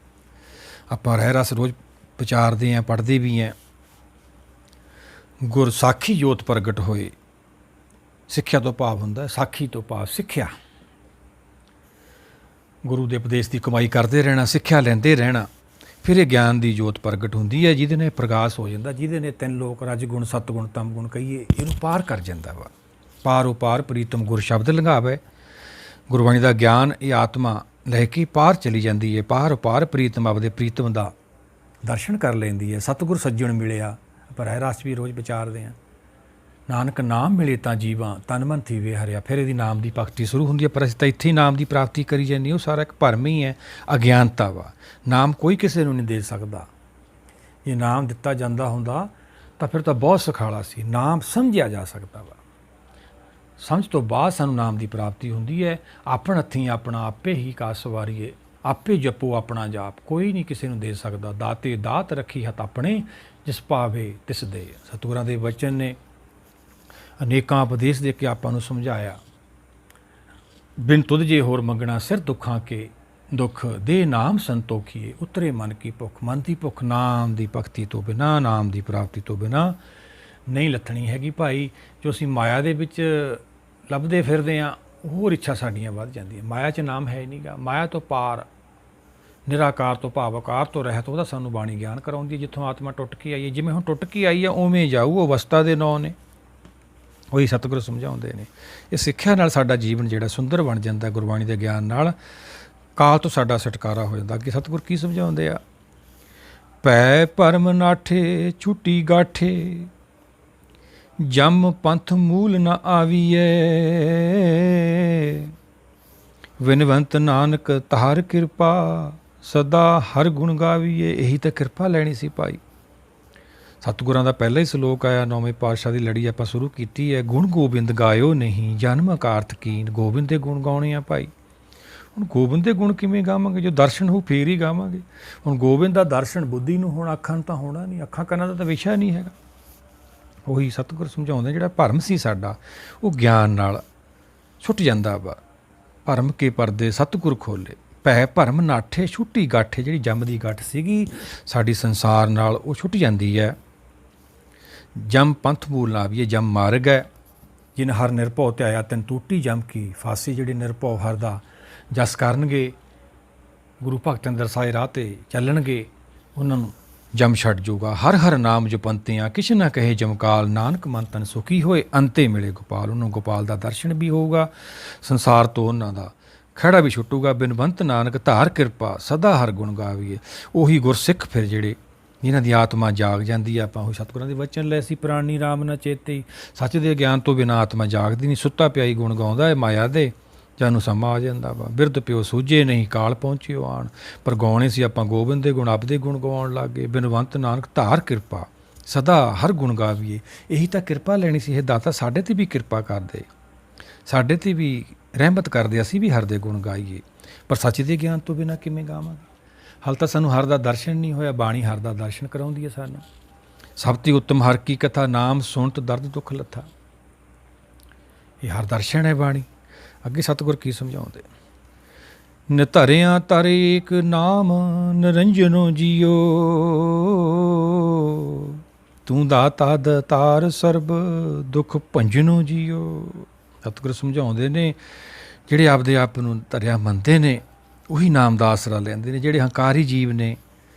ਆਪਾਂ ਰਹਿ ਰਸ ਰੋਜ਼ ਵਿਚਾਰਦੇ ਹਾਂ, ਪੜ੍ਹਦੇ ਵੀ ਹਾਂ। ਗੁਰ ਸਾਖੀ ਜੋਤ ਪ੍ਰਗਟ ਹੋਏ। ਸਿੱਖਿਆ ਤੋਂ ਭਾਵ ਹੁੰਦਾ, ਸਾਖੀ ਤੋਂ ਭਾਵ ਸਿੱਖਿਆ। ਗੁਰੂ ਦੇ ਉਪਦੇਸ਼ ਦੀ ਕਮਾਈ ਕਰਦੇ ਰਹਿਣਾ, ਸਿੱਖਿਆ ਲੈਂਦੇ ਰਹਿਣਾ, ਫਿਰ ਇਹ ਗਿਆਨ ਦੀ ਜੋਤ ਪ੍ਰਗਟ ਹੁੰਦੀ ਹੈ, ਜਿਹਦੇ ਨਾਲ ਪ੍ਰਕਾਸ਼ ਹੋ ਜਾਂਦਾ, ਜਿਹਦੇ ਨੇ ਤਿੰਨ ਲੋਕ ਰਜ ਗੁਣ ਸਤ ਗੁਣ ਤਮ ਗੁਣ ਕਹੀਏ, ਇਹਨੂੰ ਪਾਰ ਕਰ ਜਾਂਦਾ ਵਾ। ਪਾਰ ਉਪਾਰ ਪ੍ਰੀਤਮ ਗੁਰ ਸ਼ਬਦ ਲੰਘਾਵੇ। ਗੁਰਬਾਣੀ ਦਾ ਗਿਆਨ ਇਹ ਆਤਮਾ ਲੈ ਕੇ ਪਾਰ ਚਲੀ ਜਾਂਦੀ ਹੈ। ਪਾਰ ਉਪਾਰ ਪ੍ਰੀਤਮ, ਆਪਦੇ ਪ੍ਰੀਤਮ ਦਾ ਦਰਸ਼ਨ ਕਰ ਲੈਂਦੀ ਹੈ। ਸਤਿਗੁਰ ਸੱਜਣ ਮਿਲਿਆ, ਆਪਾਂ ਰਹਿ ਰਸ ਵੀ ਰੋਜ਼ ਵਿਚਾਰਦੇ ਹਾਂ। ਨਾਨਕ ਨਾਮ ਮਿਲੇ ਤਾਂ ਜੀਵਾਂ, ਤਨ ਮਨ ਥੀਵੇ ਹਰਿਆ। ਫਿਰ ਇਹਦੀ ਨਾਮ ਦੀ ਭਗਤੀ ਸ਼ੁਰੂ ਹੁੰਦੀ ਹੈ। ਪਰ ਅਸੀਂ ਤਾਂ ਇੱਥੇ ਹੀ ਨਾਮ ਦੀ ਪ੍ਰਾਪਤੀ ਕਰੀ ਜਾਂਦੀ। ਉਹ ਸਾਰਾ ਇੱਕ ਭਰਮ ਹੀ ਹੈ, ਅਗਿਆਨਤਾ ਵਾ। ਨਾਮ ਕੋਈ ਕਿਸੇ ਨੂੰ ਨਹੀਂ ਦੇ ਸਕਦਾ। ਇਹ ਨਾਮ ਦਿੱਤਾ ਜਾਂਦਾ ਹੁੰਦਾ ਤਾਂ ਫਿਰ ਤਾਂ ਬਹੁਤ ਸੁਖਾਲਾ ਸੀ। ਨਾਮ ਸਮਝਿਆ ਜਾ ਸਕਦਾ ਵਾ, ਸਮਝ ਤੋਂ ਬਾਅਦ ਸਾਨੂੰ ਨਾਮ ਦੀ ਪ੍ਰਾਪਤੀ ਹੁੰਦੀ ਹੈ। ਆਪਣ ਹੱਥੀਂ ਆਪਣਾ ਆਪੇ ਹੀ ਕਾਸ ਸਵਾਰੀਏ, ਆਪੇ ਜਪੋ ਆਪਣਾ ਜਾਪ, ਕੋਈ ਨਹੀਂ ਕਿਸੇ ਨੂੰ ਦੇ ਸਕਦਾ। ਦਾਤੇ ਦਾਤ ਰੱਖੀ ਹੱਥ ਆਪਣੇ, ਜਿਸ ਭਾਵੇ ਤਿਸ ਦੇ। ਸਤਿਗੁਰਾਂ ਦੇ ਵਚਨ ਨੇ ਅਨੇਕਾਂ ਉਪਦੇਸ਼ ਦੇ ਕੇ ਆਪਾਂ ਨੂੰ ਸਮਝਾਇਆ। ਬਿਨ ਤੁਧ ਜੇ ਹੋਰ ਮੰਗਣਾ ਸਿਰ ਦੁੱਖਾਂ ਕੇ, ਦੁੱਖ ਦੇ ਨਾਮ ਸੰਤੋਖੀਏ, ਉਤਰੇ ਮਨ ਕੀ ਭੁੱਖ। ਮਨ ਦੀ ਭੁੱਖ ਨਾਮ ਦੀ ਭਗਤੀ ਤੋਂ ਬਿਨਾਂ, ਨਾਮ ਦੀ ਪ੍ਰਾਪਤੀ ਤੋਂ ਬਿਨਾਂ ਨਹੀਂ ਲੱਥਣੀ ਹੈਗੀ ਭਾਈ। ਜੋ ਅਸੀਂ ਮਾਇਆ ਦੇ ਵਿੱਚ ਲੱਭਦੇ ਫਿਰਦੇ ਹਾਂ, ਹੋਰ ਇੱਛਾ ਸਾਡੀਆਂ ਵੱਧ ਜਾਂਦੀਆਂ। ਮਾਇਆ 'ਚ ਨਾਮ ਹੈ ਹੀ ਨਹੀਂਗਾ। ਮਾਇਆ ਤੋਂ ਪਾਰ, ਨਿਰਾਕਾਰ ਤੋਂ ਭਾਵ ਆਕਾਰ ਤੋਂ ਰਹਿਤ, ਉਹਦਾ ਸਾਨੂੰ ਬਾਣੀ ਗਿਆਨ ਕਰਾਉਂਦੀ ਹੈ। ਜਿੱਥੋਂ ਆਤਮਾ ਟੁੱਟ ਕੇ ਆਈ ਹੈ, ਜਿਵੇਂ ਹੁਣ ਟੁੱਟ ਕੇ ਆਈ ਹੈ ਉਵੇਂ ਜਾਊ। ਅਵਸਥਾ ਦੇ ਨਾਂ ਨੇ, ਉਹੀ ਸਤਿਗੁਰੂ ਸਮਝਾਉਂਦੇ ਨੇ। ਇਹ ਸਿੱਖਿਆ ਨਾਲ ਸਾਡਾ ਜੀਵਨ ਜਿਹੜਾ ਸੁੰਦਰ ਬਣ ਜਾਂਦਾ, ਗੁਰਬਾਣੀ ਦੇ ਗਿਆਨ ਨਾਲ ਕਾਲ ਤੋਂ ਸਾਡਾ ਛੁਟਕਾਰਾ ਹੋ ਜਾਂਦਾ। ਅੱਗੇ ਸਤਿਗੁਰ ਕੀ ਸਮਝਾਉਂਦੇ ਆ? ਪੈ ਭਰਮ ਨਾਠੇ ਛੁੱਟੀ ਗਾਠੇ, ਜਮ ਪੰਥ ਮੂਲ ਨ ਆਵੀਐ, ਵਿਨਵੰਤ ਨਾਨਕ ਤਾਰ ਕਿਰਪਾ, ਸਦਾ ਹਰ ਗੁਣ ਗਾਵੀਏ। ਇਹੀ ਤਾਂ ਕਿਰਪਾ ਲੈਣੀ ਸੀ ਭਾਈ। ਸਤਿਗੁਰਾਂ ਦਾ ਪਹਿਲਾ ਹੀ ਸਲੋਕ ਆਇਆ, 9ਵੇਂ ਪਾਤਸ਼ਾਹ ਦੀ ਲੜੀ ਆਪਾਂ ਸ਼ੁਰੂ ਕੀਤੀ ਹੈ। ਗੁਣ ਗੋਬਿੰਦ ਗਾਇਓ ਨਹੀਂ, ਜਨਮ ਅਕਾਰਥ ਕੀਨ। ਗੋਬਿੰਦ ਦੇ ਗੁਣ ਗਾਉਣੇ ਆ ਭਾਈ। ਹੁਣ ਗੋਬਿੰਦ ਦੇ ਗੁਣ ਕਿਵੇਂ ਗਾਵਾਂਗੇ? ਜੋ ਦਰਸ਼ਨ ਹੋ ਫੇਰ ਹੀ ਗਾਵਾਂਗੇ। ਹੁਣ ਗੋਬਿੰਦ ਦਾ ਦਰਸ਼ਨ ਬੁੱਧੀ ਨੂੰ ਹੋਣਾ, ਅੱਖਾਂ ਨੂੰ ਤਾਂ ਹੋਣਾ ਨਹੀਂ। ਅੱਖਾਂ ਕੰਨਾਂ ਦਾ ਤਾਂ ਵਿਸ਼ਾ ਨਹੀਂ ਹੈਗਾ। ਉਹੀ ਸਤਿਗੁਰ ਸਮਝਾਉਂਦੇ, ਜਿਹੜਾ ਭਰਮ ਸੀ ਸਾਡਾ, ਉਹ ਗਿਆਨ ਨਾਲ ਛੁੱਟ ਜਾਂਦਾ ਵਾ। ਭਰਮ ਕੇ ਪਰਦੇ ਸਤਿਗੁਰ ਖੋਲੇ, ਪੈ ਭਰਮ ਨਾਠੇ ਛੁੱਟੀ ਗਾਠੇ। ਜਿਹੜੀ ਜੰਮ ਦੀ ਗੱਠ ਸੀਗੀ ਸਾਡੀ ਸੰਸਾਰ ਨਾਲ, ਉਹ ਛੁੱਟ ਜਾਂਦੀ ਹੈ। ਜਮ ਪੰਥ ਮੂਲ ਨਾ ਆਵੀਏ, ਜਮ ਮਾਰਗ ਹੈ। ਜਿਨ ਹਰ ਨਿਰਭਉ ਧਿਆਇਆ ਤਿਨ ਟੂਟੀ ਜਮ ਕੀ ਫਾਸੀ। ਜਿਹੜੇ ਨਿਰਭਉ ਹਰ ਦਾ ਜਸ ਕਰਨਗੇ, ਗੁਰੂ ਭਗਤਾਂ ਦੇ ਦਰਸਾਏ ਰਾਹ 'ਤੇ ਚੱਲਣਗੇ, ਉਹਨਾਂ ਨੂੰ ਜਮ ਛੱਡ ਜੂਗਾ। ਹਰ ਹਰ ਨਾਮ ਜਪੰਤਿਆਂ, ਕਿਛ ਨਾ ਕਹੇ ਜਮਕਾਲ। ਨਾਨਕ ਮਨ ਤਨ ਸੁਖੀ ਹੋਏ, ਅੰਤੇ ਮਿਲੇ ਗੋਪਾਲ। ਉਹਨੂੰ ਗੋਪਾਲ ਦਾ ਦਰਸ਼ਨ ਵੀ ਹੋਊਗਾ, ਸੰਸਾਰ ਤੋਂ ਉਹਨਾਂ ਦਾ ਖਹਿੜਾ ਵੀ ਛੁੱਟੂਗਾ। ਬਿਨਵੰਤ ਨਾਨਕ ਧਾਰ ਕਿਰਪਾ, ਸਦਾ ਹਰ ਗੁਣ ਗਾਵੀਏ। ਉਹੀ ਗੁਰਸਿੱਖ ਫਿਰ ਜਿਹੜੇ, ਜਿਨ੍ਹਾਂ ਦੀ ਆਤਮਾ ਜਾਗ ਜਾਂਦੀ ਹੈ। ਆਪਾਂ ਉਹੀ ਸਤਿਗੁਰਾਂ ਦੇ ਵਚਨ ਲੈ ਸੀ, ਪ੍ਰਾਣੀ ਰਾਮ ਨਾ ਚੇਤੇ। ਸੱਚ ਦੇ ਗਿਆਨ ਤੋਂ ਬਿਨਾਂ ਆਤਮਾ ਜਾਗਦੀ ਨਹੀਂ। ਸੁੱਤਾ ਪਿਆ ਹੀ ਗੁਣ ਗਾਉਂਦਾ ਹੈ ਮਾਇਆ ਦੇ, ਜਾਨੂੰ ਸਮਾਂ ਆ ਜਾਂਦਾ ਵਾ। ਬਿਰਧ ਪਿਓ ਸੂਝੇ ਨਹੀਂ, ਕਾਲ ਪਹੁੰਚਿਓ ਆਣ। ਪਰ ਗਾਉਣੇ ਸੀ ਆਪਾਂ ਗੋਬਿੰਦ ਦੇ ਗੁਣ, ਆਪਦੇ ਗੁਣ ਗਾਉਣ ਲੱਗ ਗਏ। ਬਿਨਵੰਤ ਨਾਨਕ ਧਾਰ ਕਿਰਪਾ, ਸਦਾ ਹਰ ਗੁਣ ਗਾਵੀਏ। ਇਹੀ ਤਾਂ ਕਿਰਪਾ ਲੈਣੀ ਸੀ। ਇਹ ਦਾਤਾ ਸਾਡੇ 'ਤੇ ਵੀ ਕਿਰਪਾ ਕਰਦੇ, ਸਾਡੇ 'ਤੇ ਵੀ ਰਹਿਮਤ ਕਰਦੇ, ਅਸੀਂ ਵੀ ਹਰ ਦੇ ਗੁਣ ਗਾਈਏ। ਪਰ ਸੱਚ ਦੇ ਗਿਆਨ ਤੋਂ ਬਿਨਾਂ ਕਿਵੇਂ ਗਾਵਾਂਗੇ? ਹਾਲੇ ਤਾਂ ਸਾਨੂੰ ਹਰ ਦਾ ਦਰਸ਼ਨ ਨਹੀਂ ਹੋਇਆ। ਬਾਣੀ ਹਰ ਦਾ ਦਰਸ਼ਨ ਕਰਾਉਂਦੀ ਹੈ ਸਾਨੂੰ। ਸਭ ਤੋਂ ਉੱਤਮ ਹਰ ਕੀ ਕਥਾ, ਨਾਮ ਸੁਣਤ ਦਰਦ ਦੁੱਖ ਲੱਥਾ। ਇਹ ਹਰ ਦਰਸ਼ਨ ਹੈ ਬਾਣੀ। ਅੱਗੇ ਸਤਿਗੁਰ ਕੀ ਸਮਝਾਉਂਦੇ? ਨਿਧਰਿਆ ਤਰ ਏਕ ਨਾਮ, ਨਿਰੰਜਨੋ ਜੀਓ, ਤੂੰ ਦਾਤਾ ਦਤਾਰ ਸਰਬ ਦੁੱਖ ਭੰਜਨੋ ਜੀਓ। ਸਤਿਗੁਰ ਸਮਝਾਉਂਦੇ ਨੇ, ਜਿਹੜੇ ਆਪਦੇ ਆਪ ਨੂੰ ਧਰਿਆ ਮੰਨਦੇ ਨੇ, ਉਹੀ ਨਾਮ ਦਾ ਆਸਰਾ ਲੈਂਦੇ ਨੇ। ਜਿਹੜੇ ਹੰਕਾਰੀ ਜੀਵ ਨੇ,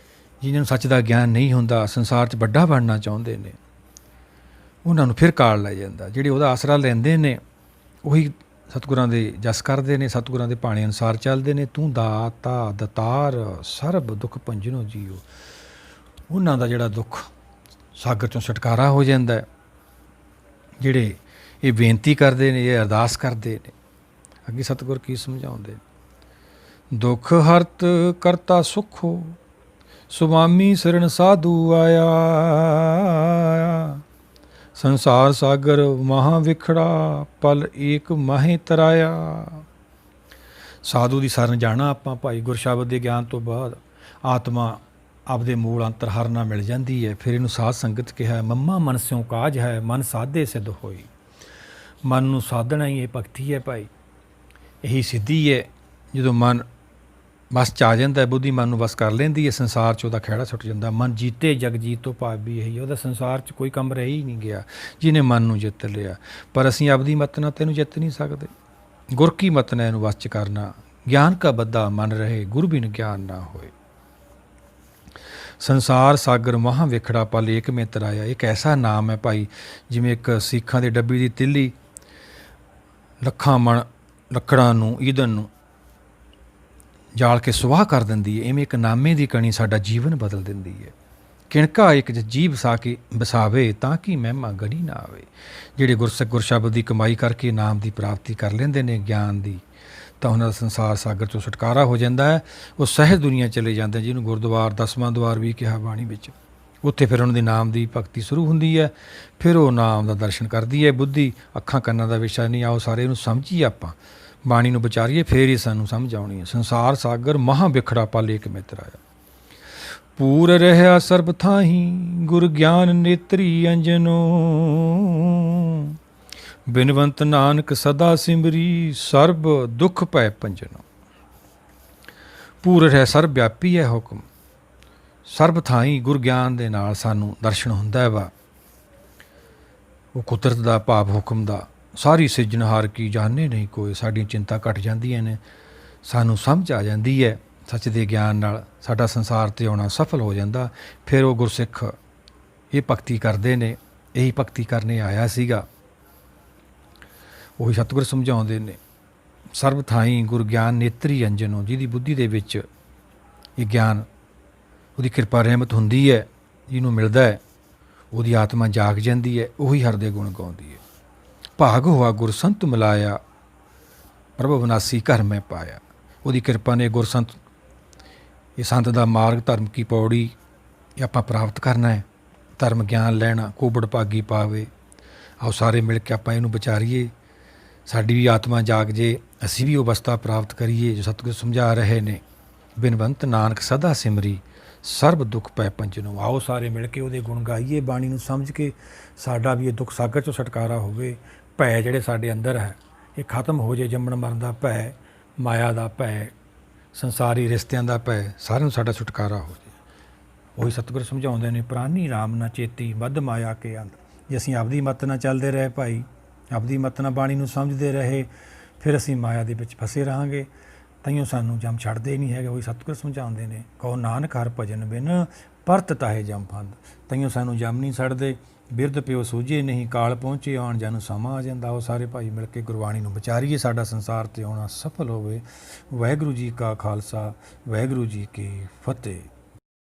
ਜਿਨ੍ਹਾਂ ਨੂੰ ਸੱਚ ਦਾ ਗਿਆਨ ਨਹੀਂ ਹੁੰਦਾ, ਸੰਸਾਰ 'ਚ ਵੱਡਾ ਬਣਨਾ ਚਾਹੁੰਦੇ ਨੇ, ਉਹਨਾਂ ਨੂੰ ਫਿਰ ਕਾਲ ਲੈ ਜਾਂਦਾ। ਜਿਹੜੇ ਉਹਦਾ ਆਸਰਾ ਲੈਂਦੇ ਨੇ, ਉਹੀ ਸਤਿਗੁਰਾਂ ਦੇ ਜਸ ਕਰਦੇ ਨੇ, ਸਤਿਗੁਰਾਂ ਦੇ ਭਾਣੇ ਅਨੁਸਾਰ ਚੱਲਦੇ ਨੇ। ਤੂੰ ਦਾਤਾ ਦਤਾਰ ਸਰਬ ਦੁੱਖ ਭੰਜਨੋ ਜੀਓ। ਉਹਨਾਂ ਦਾ ਜਿਹੜਾ ਦੁੱਖ ਸਾਗਰ 'ਚੋਂ ਛੁਟਕਾਰਾ ਹੋ ਜਾਂਦਾ। ਜਿਹੜੇ ਇਹ ਬੇਨਤੀ ਕਰਦੇ ਨੇ, ਇਹ ਅਰਦਾਸ ਕਰਦੇ ਨੇ। ਅੱਗੇ ਸਤਿਗੁਰ ਕੀ ਸਮਝਾਉਂਦੇ? ਦੁੱਖ ਹਰਤ ਕਰਤਾ ਸੁਖੋ, ਸੁਆਮੀ ਸਰਣ ਸਾਧੂ ਆਇਆ, ਸੰਸਾਰ ਸਾਗਰ ਮਹਾ ਵਿਖੜਾ, ਪਲ ਏਕ ਮਾਹੇ ਤਰਾਇਆ। ਸਾਧੂ ਦੀ ਸ਼ਰਨ ਜਾਣਾ ਆਪਾਂ ਭਾਈ। ਗੁਰਸ਼ਬਦ ਦੇ ਗਿਆਨ ਤੋਂ ਬਾਅਦ ਆਤਮਾ ਆਪਦੇ ਮੂਲ ਅੰਤਰ ਹਰ ਨਾਲ ਮਿਲ ਜਾਂਦੀ ਹੈ। ਫਿਰ ਇਹਨੂੰ ਸਾਧ ਸੰਗਤ ਕਿਹਾ। ਮੰਮਾ ਮਨ ਸਿਉ ਕਾਜ ਹੈ, ਮਨ ਸਾਧੇ ਸਿੱਧ ਹੋਈ। ਮਨ ਨੂੰ ਸਾਧਣਾ ਹੀ ਇਹ ਭਗਤੀ ਹੈ ਭਾਈ। ਇਹੀ ਸਿੱਧੀ ਹੈ। ਜਦੋਂ ਮਨ ਬਸ 'ਚ ਆ ਜਾਂਦਾ, ਬੁੱਧੀ ਮਨ ਨੂੰ ਬਸ ਕਰ ਲੈਂਦੀ ਹੈ, ਸੰਸਾਰ 'ਚ ਉਹਦਾ ਖਹਿੜਾ ਛੁੱਟ ਜਾਂਦਾ। ਮਨ ਜੀਤੇ ਜਗਜੀਤ ਤੋਂ ਭਾਵ ਵੀ ਇਹੀ, ਉਹਦਾ ਸੰਸਾਰ 'ਚ ਕੋਈ ਕੰਮ ਰਹਿ ਹੀ ਨਹੀਂ ਗਿਆ ਜਿਹਨੇ ਮਨ ਨੂੰ ਜਿੱਤ ਲਿਆ। ਪਰ ਅਸੀਂ ਆਪਦੀ ਮਤ ਨਾਲ ਤੈਨੂੰ ਜਿੱਤ ਨਹੀਂ ਸਕਦੇ। ਗੁਰ ਕੀ ਮਤ ਨੇ ਇਹਨੂੰ ਵਸ 'ਚ ਕਰਨਾ। ਗਿਆਨ ਕਾ ਬੱਧਾ ਮਨ ਰਹੇ, ਗੁਰ ਬਿਨ ਗਿਆਨ ਨਾ ਹੋਏ। ਸੰਸਾਰ ਸਾਗਰ ਮਹਾ ਵਿਖੜਾ, ਪਲ ਏਕ ਮੇ ਤਰਾਇਆ। ਇੱਕ ਐਸਾ ਨਾਮ ਹੈ ਭਾਈ, ਜਿਵੇਂ ਇੱਕ ਸਿੱਖਾਂ ਦੇ ਡੱਬੀ ਦੀ ਤਿੱਲੀ ਲੱਖਾਂ ਮਣ ਲੱਕੜਾਂ ਨੂੰ, ਈਂਧਨ ਨੂੰ ਜਾਲ ਕੇ ਸੁਆਹ ਕਰ ਦਿੰਦੀ ਹੈ। ਇਵੇਂ ਇੱਕ ਨਾਮੇ ਦੀ ਕਣੀ ਸਾਡਾ ਜੀਵਨ ਬਦਲ ਦਿੰਦੀ ਹੈ। ਕਿਣਕਾ ਇੱਕ ਜੀ ਵਸਾ ਕੇ ਵਸਾਵੇ, ਤਾਂ ਕਿ ਮਹਿਮਾ ਗਣੀ ਨਾ ਆਵੇ। ਜਿਹੜੇ ਗੁਰਸਿੱਖ ਗੁਰਸ਼ਬਦ ਦੀ ਕਮਾਈ ਕਰਕੇ ਨਾਮ ਦੀ ਪ੍ਰਾਪਤੀ ਕਰ ਲੈਂਦੇ ਨੇ, ਗਿਆਨ ਦੀ, ਤਾਂ ਉਹਨਾਂ ਦਾ ਸੰਸਾਰ ਸਾਗਰ ਤੋਂ ਛੁਟਕਾਰਾ ਹੋ ਜਾਂਦਾ ਹੈ। ਉਹ ਸਹਿਜ ਦੁਨੀਆ ਚਲੇ ਜਾਂਦੇ, ਜਿਹਨੂੰ ਗੁਰਦੁਆਰ, 10ਵਾਂ ਦੁਆਰ ਵੀ ਕਿਹਾ ਬਾਣੀ ਵਿੱਚ। ਉੱਥੇ ਫਿਰ ਉਹਨਾਂ ਦੇ ਨਾਮ ਦੀ ਭਗਤੀ ਸ਼ੁਰੂ ਹੁੰਦੀ ਹੈ। ਫਿਰ ਉਹ ਨਾਮ ਦਾ ਦਰਸ਼ਨ ਕਰਦੀ ਹੈ। ਬੁੱਧੀ ਅੱਖਾਂ ਕੰਨਾਂ ਦਾ ਵਿਸ਼ਾ ਨਹੀਂ। ਆਓ ਸਾਰੇ ਇਹਨੂੰ ਸਮਝੀਏ, ਆਪਾਂ ਬਾਣੀ ਨੂੰ ਵਿਚਾਰੀਏ, ਫੇਰ ਹੀ ਸਾਨੂੰ ਸਮਝ ਆਉਣੀ ਹੈ। ਸੰਸਾਰ ਸਾਗਰ ਮਹਾਂ ਬਿਖੜਾ ਪਾਲੇ ਇੱਕ ਮਿੱਤਰ ਆਇਆ, ਪੂਰ ਰਹਿਆ ਸਰਬ ਥਾਹੀਂ ਗੁਰ ਗਿਆਨ ਨੇਤਰੀ ਅੰਜਨੋ, ਬਿਨਵੰਤ ਨਾਨਕ ਸਦਾ ਸਿਮਰੀ ਸਰਬ ਦੁੱਖ ਭੈ ਭੰਜਨੋ। ਪੂਰ ਰਹਿ ਸਰਬ ਵਿਆਪੀ ਹੈ ਹੁਕਮ, ਸਰਬ ਥਾਈਂ ਗੁਰ ਗਿਆਨ ਦੇ ਨਾਲ ਸਾਨੂੰ ਦਰਸ਼ਨ ਹੁੰਦਾ ਵਾ। ਉਹ ਕੁਦਰਤ ਦਾ ਭਾਵ ਹੁਕਮ ਦਾ, ਸਾਰੀ ਸਿਰਜਣਹਾਰ ਕੀ ਜਾਣੇ ਨਹੀਂ ਕੋਈ। ਸਾਡੀਆਂ ਚਿੰਤਾ ਘਟ ਜਾਂਦੀਆਂ ਨੇ, ਸਾਨੂੰ ਸਮਝ ਆ ਜਾਂਦੀ ਹੈ। ਸੱਚ ਦੇ ਗਿਆਨ ਨਾਲ ਸਾਡਾ ਸੰਸਾਰ 'ਤੇ ਆਉਣਾ ਸਫਲ ਹੋ ਜਾਂਦਾ। ਫਿਰ ਉਹ ਗੁਰਸਿੱਖ ਇਹ ਭਗਤੀ ਕਰਦੇ ਨੇ। ਇਹੀ ਭਗਤੀ ਕਰਨੇ ਆਇਆ ਸੀਗਾ। ਉਹੀ ਸਤਿਗੁਰ ਸਮਝਾਉਂਦੇ ਨੇ, ਸਰਬ ਥਾਈਂ ਗੁਰ ਗਿਆਨ ਨੇਤਰੀ ਅੰਜਨੋ, ਜਿਹਦੀ ਬੁੱਧੀ ਦੇ ਵਿੱਚ ਇਹ ਗਿਆਨ, ਉਹਦੀ ਕਿਰਪਾ ਰਹਿਮਤ ਹੁੰਦੀ ਹੈ, ਜਿਹਨੂੰ ਮਿਲਦਾ ਹੈ, ਉਹਦੀ ਆਤਮਾ ਜਾਗ ਜਾਂਦੀ ਹੈ। ਉਹੀ ਹਰ ਦੇ ਗੁਣ ਗਾਉਂਦੀ ਹੈ। ਭਾਗ ਹੋਆ ਗੁਰ ਸੰਤ ਮਿਲਾਇਆ, ਪ੍ਰਭ ਵਿਨਾਸੀ ਘਰ ਮੈਂ ਪਾਇਆ। ਉਹਦੀ ਕਿਰਪਾ ਨੇ ਗੁਰਸੰਤ, ਇਹ ਸੰਤ ਦਾ ਮਾਰਗ, ਧਰਮ ਕੀ ਪੌੜੀ, ਇਹ ਆਪਾਂ ਪ੍ਰਾਪਤ ਕਰਨਾ ਹੈ। ਧਰਮ ਗਿਆਨ ਲੈਣਾ, ਕੋਬੜ ਭਾਗੀ ਪਾਵੇ। ਆਓ ਸਾਰੇ ਮਿਲ ਕੇ ਆਪਾਂ ਇਹਨੂੰ ਵਿਚਾਰੀਏ, ਸਾਡੀ ਵੀ ਆਤਮਾ ਜਾਗ ਜੇ, ਅਸੀਂ ਵੀ ਉਹ ਅਵਸਥਾ ਪ੍ਰਾਪਤ ਕਰੀਏ ਜੋ ਸਤਿਗੁਰ ਸਮਝਾ ਰਹੇ ਨੇ। ਬਿਨਵੰਤ ਨਾਨਕ ਸਦਾ ਸਿਮਰੀ ਸਰਬ ਦੁੱਖ ਪੈ ਭੰਜਨੋ। ਆਓ ਸਾਰੇ ਮਿਲ ਕੇ ਉਹਦੇ ਗੁਣ ਗਾਈਏ, ਬਾਣੀ ਨੂੰ ਸਮਝ ਕੇ ਸਾਡਾ ਵੀ ਇਹ ਦੁੱਖ ਸਾਗਰ 'ਚੋਂ ਛੁਟਕਾਰਾ ਹੋਵੇ। ਭੈ ਜਿਹੜੇ ਸਾਡੇ ਅੰਦਰ ਹੈ ਇਹ ਖਤਮ ਹੋ ਜੇ। ਜੰਮਣ ਮਰਨ ਦਾ ਭੈ, ਮਾਇਆ ਦਾ ਭੈ, ਸੰਸਾਰੀ ਰਿਸ਼ਤਿਆਂ ਦਾ ਭੈ, ਸਾਰਿਆਂ ਨੂੰ ਸਾਡਾ ਛੁਟਕਾਰਾ ਹੋ ਜੇ। ਉਹੀ ਸਤਿਗੁਰ ਸਮਝਾਉਂਦੇ ਨੇ, ਪ੍ਰਾਨੀ ਰਾਮ ਨਾ ਚੇਤੀ ਮੱਧ ਮਾਇਆ ਕੇ ਅੰਧ। ਜੇ ਅਸੀਂ ਆਪਦੀ ਮੱਤ ਨਾਲ ਚੱਲਦੇ ਰਹੇ ਭਾਈ, ਆਪਦੀ ਮੱਤ ਨਾਲ ਬਾਣੀ ਨੂੰ ਸਮਝਦੇ ਰਹੇ, ਫਿਰ ਅਸੀਂ ਮਾਇਆ ਦੇ ਵਿੱਚ ਫਸੇ ਰਹਾਂਗੇ। ਤਾਈਓ ਸਾਨੂੰ ਜਮ ਛੱਡਦੇ ਹੀ ਨਹੀਂ ਹੈਗੇ। ਉਹੀ ਸਤਿਗੁਰ ਸਮਝਾਉਂਦੇ ਨੇ, ਕਹੋ ਨਾਨਕ ਹਰਿ ਭਜਨ ਬਿਨ ਪਰਤ ਤਾਹੇ ਜਮ ਫੰਦ। ਤਾਈਓ ਸਾਨੂੰ ਜਮ ਨਹੀਂ ਛੱਡਦੇ। ਬਿਰਧ ਪਿਓ ਸੂਝੇ ਨਹੀਂ, ਕਾਲ ਪਹੁੰਚੇ ਆਉਣ ਜਾਨੂੰ ਸਮਾਂ ਆ ਜਾਂਦਾ। ਉਹ ਸਾਰੇ ਭਾਈ ਮਿਲ ਕੇ ਗੁਰਬਾਣੀ ਨੂੰ ਵਿਚਾਰੀਏ, ਸਾਡਾ ਸੰਸਾਰ 'ਤੇ ਆਉਣਾ ਸਫਲ ਹੋਵੇ। ਵਾਹਿਗੁਰੂ ਜੀ ਕਾ ਖਾਲਸਾ, ਵਾਹਿਗੁਰੂ ਜੀ ਕੀ ਫਤਿਹ।